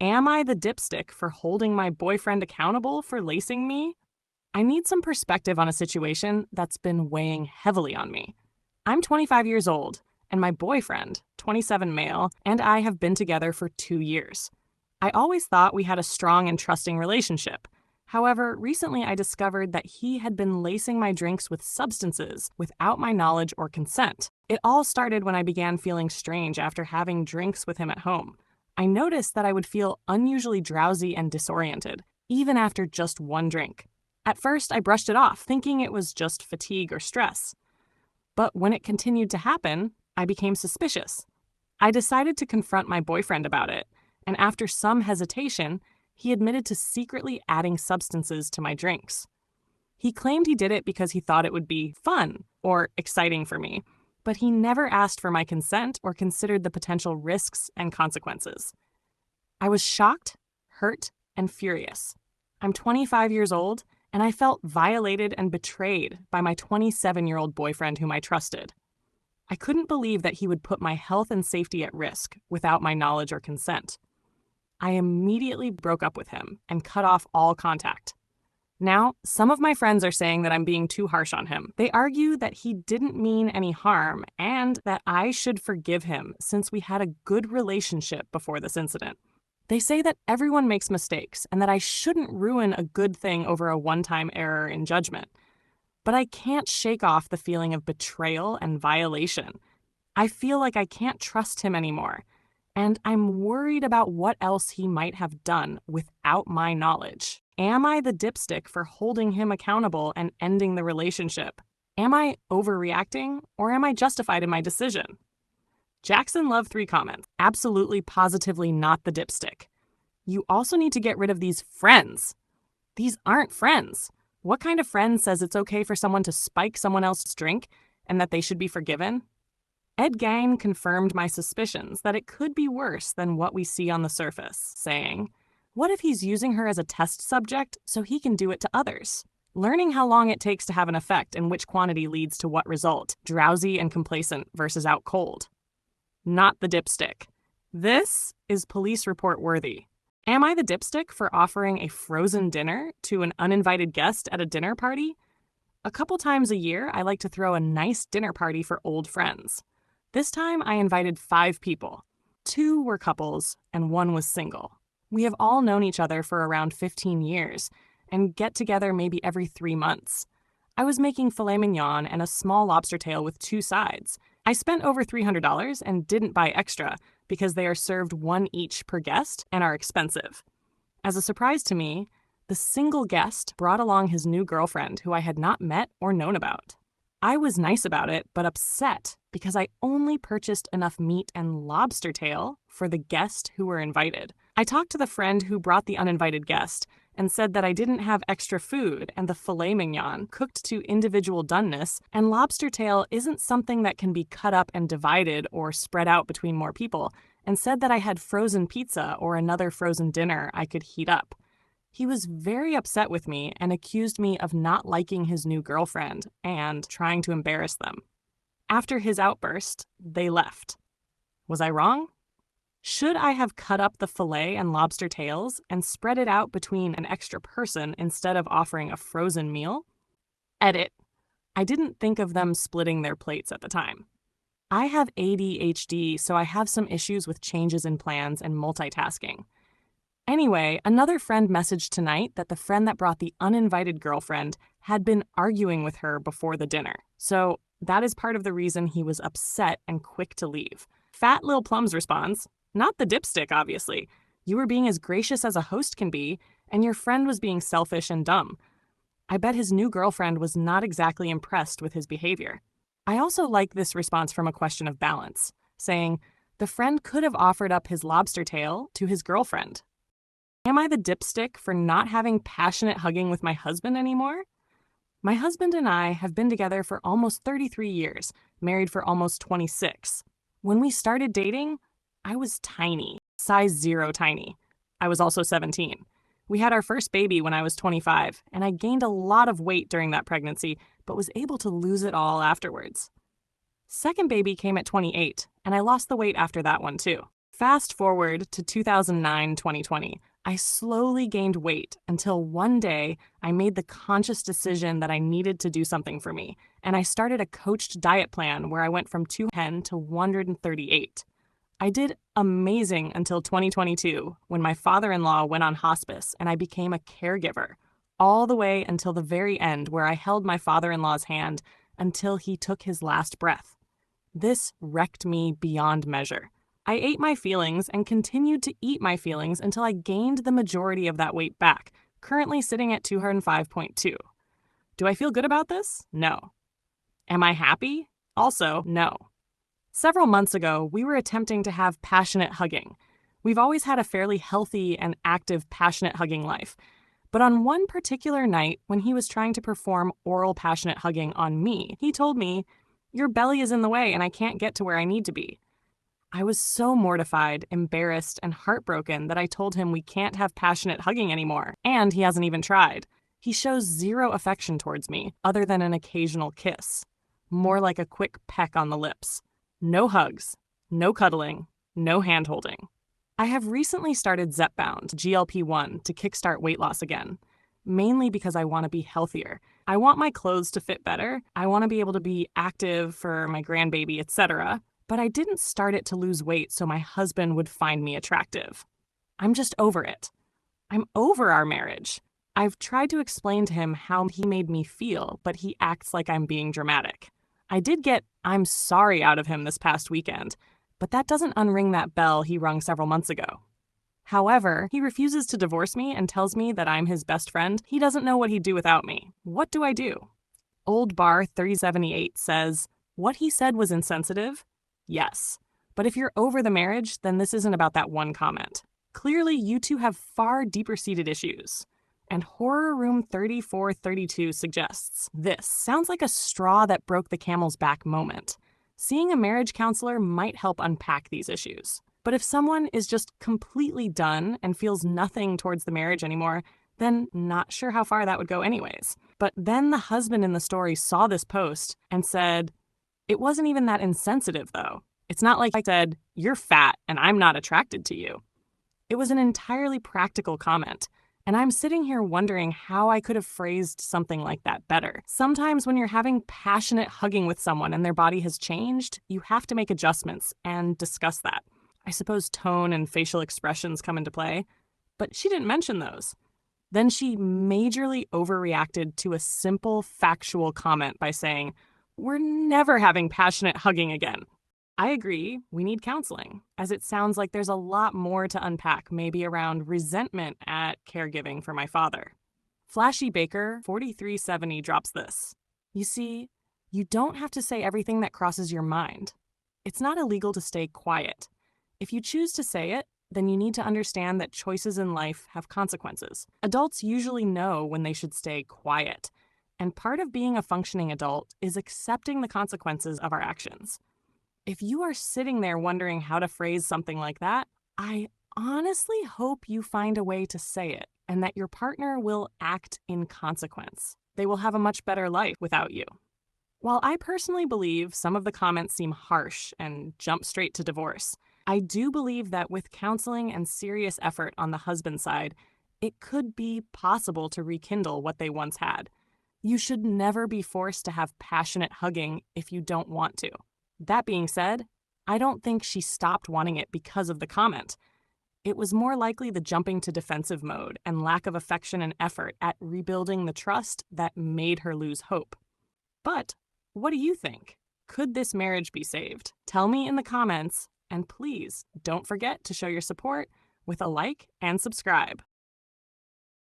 Am I the dipstick for holding my boyfriend accountable for lacing me? I need some perspective on a situation that's been weighing heavily on me. I'm 25 years old, and my boyfriend, 27 male, and I have been together for 2 years. I always thought we had a strong and trusting relationship. However, recently I discovered that he had been lacing my drinks with substances without my knowledge or consent. It all started when I began feeling strange after having drinks with him at home. I noticed that I would feel unusually drowsy and disoriented, even after just one drink. At first, I brushed it off, thinking it was just fatigue or stress. But when it continued to happen, I became suspicious. I decided to confront my boyfriend about it, and after some hesitation, he admitted to secretly adding substances to my drinks. He claimed he did it because he thought it would be fun or exciting for me, but he never asked for my consent or considered the potential risks and consequences. I was shocked, hurt, and furious. I'm 25 years old, and I felt violated and betrayed by my 27-year-old boyfriend whom I trusted. I couldn't believe that he would put my health and safety at risk without my knowledge or consent. I immediately broke up with him and cut off all contact. Now, some of my friends are saying that I'm being too harsh on him. They argue that he didn't mean any harm and that I should forgive him since we had a good relationship before this incident. They say that everyone makes mistakes and that I shouldn't ruin a good thing over a one-time error in judgment. But I can't shake off the feeling of betrayal and violation. I feel like I can't trust him anymore, and I'm worried about what else he might have done without my knowledge. Am I the dipstick for holding him accountable and ending the relationship? Am I overreacting, or am I justified in my decision? Jackson Love 3 comments. Absolutely, positively not the dipstick. You also need to get rid of these friends. These aren't friends. What kind of friend says it's okay for someone to spike someone else's drink and that they should be forgiven? Ed Gain confirmed my suspicions that it could be worse than what we see on the surface, saying, "What if he's using her as a test subject so he can do it to others?" Learning how long it takes to have an effect and which quantity leads to what result, drowsy and complacent versus out cold. Not the dipstick. This is police report worthy. Am I the dipstick for offering a frozen dinner to an uninvited guest at a dinner party? A couple times a year, I like to throw a nice dinner party for old friends. This time, I invited 5 people. 2 were couples, and 1 was single. We have all known each other for around 15 years, and get together maybe every 3 months. I was making filet mignon and a small lobster tail with 2 sides. I spent over $300 and didn't buy extra because they are served 1 each per guest and are expensive. As a surprise to me, the single guest brought along his new girlfriend who I had not met or known about. I was nice about it, but upset because I only purchased enough meat and lobster tail for the guests who were invited. I talked to the friend who brought the uninvited guest and said that I didn't have extra food and the filet mignon cooked to individual doneness, and lobster tail isn't something that can be cut up and divided or spread out between more people, and said that I had frozen pizza or another frozen dinner I could heat up. He was very upset with me and accused me of not liking his new girlfriend and trying to embarrass them. After his outburst, they left. Was I wrong? Should I have cut up the filet and lobster tails and spread it out between an extra person instead of offering a frozen meal? Edit. I didn't think of them splitting their plates at the time. I have ADHD, so I have some issues with changes in plans and multitasking. Anyway, another friend messaged tonight that the friend that brought the uninvited girlfriend had been arguing with her before the dinner. So that is part of the reason he was upset and quick to leave. Fat Lil Plums responds, "Not the dipstick, obviously. You were being as gracious as a host can be, and your friend was being selfish and dumb. I bet his new girlfriend was not exactly impressed with his behavior." I also like this response from a question of balance, saying, the friend could have offered up his lobster tail to his girlfriend. Am I the dipstick for not having passionate hugging with my husband anymore? My husband and I have been together for almost 33 years, married for almost 26. When we started dating, I was tiny, size 0 tiny. I was also 17. We had our first baby when I was 25, and I gained a lot of weight during that pregnancy, but was able to lose it all afterwards. Second baby came at 28, and I lost the weight after that one too. Fast forward to 2009, 2020. I slowly gained weight until one day I made the conscious decision that I needed to do something for me, and I started a coached diet plan where I went from 210 to 138. I did amazing until 2022 when my father-in-law went on hospice and I became a caregiver, all the way until the very end where I held my father-in-law's hand until he took his last breath. This wrecked me beyond measure. I ate my feelings and continued to eat my feelings until I gained the majority of that weight back, currently sitting at 205.2. Do I feel good about this? No. Am I happy? Also, no. Several months ago, we were attempting to have passionate hugging. We've always had a fairly healthy and active passionate hugging life. But on one particular night, when he was trying to perform oral passionate hugging on me, he told me, "Your belly is in the way and I can't get to where I need to be." I was so mortified, embarrassed, and heartbroken that I told him we can't have passionate hugging anymore, and he hasn't even tried. He shows zero affection towards me, other than an occasional kiss. More like a quick peck on the lips. No hugs, no cuddling, no hand-holding. I have recently started Zepbound, GLP-1, to kickstart weight loss again, mainly because I want to be healthier. I want my clothes to fit better, I want to be able to be active for my grandbaby, etc., but I didn't start it to lose weight so my husband would find me attractive. I'm just over it. I'm over our marriage. I've tried to explain to him how he made me feel, but he acts like I'm being dramatic. I did get "I'm sorry" out of him this past weekend, but that doesn't unring that bell he rung several months ago. However, he refuses to divorce me and tells me that I'm his best friend. He doesn't know what he'd do without me. What do I do? Old Bar 3078 says, "What he said was insensitive? Yes. But if you're over the marriage, then this isn't about that one comment. Clearly, you two have far deeper-seated issues." And Horror Room 3432 suggests, "This sounds like a straw that broke the camel's back moment. Seeing a marriage counselor might help unpack these issues. But if someone is just completely done and feels nothing towards the marriage anymore, then not sure how far that would go anyways." But then the husband in the story saw this post and said, "It wasn't even that insensitive, though. It's not like I said, 'You're fat and I'm not attracted to you.' It was an entirely practical comment. And I'm sitting here wondering how I could have phrased something like that better. Sometimes when you're having passionate hugging with someone and their body has changed, you have to make adjustments and discuss that. I suppose tone and facial expressions come into play, but she didn't mention those. Then she majorly overreacted to a simple factual comment by saying, 'We're never having passionate hugging again.' I agree, we need counseling, as it sounds like there's a lot more to unpack, maybe around resentment at caregiving for my father." Flashy Baker 4370 drops this. "You see, you don't have to say everything that crosses your mind. It's not illegal to stay quiet. If you choose to say it, then you need to understand that choices in life have consequences. Adults usually know when they should stay quiet, and part of being a functioning adult is accepting the consequences of our actions. If you are sitting there wondering how to phrase something like that, I honestly hope you find a way to say it and that your partner will act in consequence. They will have a much better life without you." While I personally believe some of the comments seem harsh and jump straight to divorce, I do believe that with counseling and serious effort on the husband's side, it could be possible to rekindle what they once had. You should never be forced to have passionate hugging if you don't want to. That being said, I don't think she stopped wanting it because of the comment. It was more likely the jumping to defensive mode and lack of affection and effort at rebuilding the trust that made her lose hope. But what do you think? Could this marriage be saved? Tell me in the comments, and please don't forget to show your support with a like and subscribe.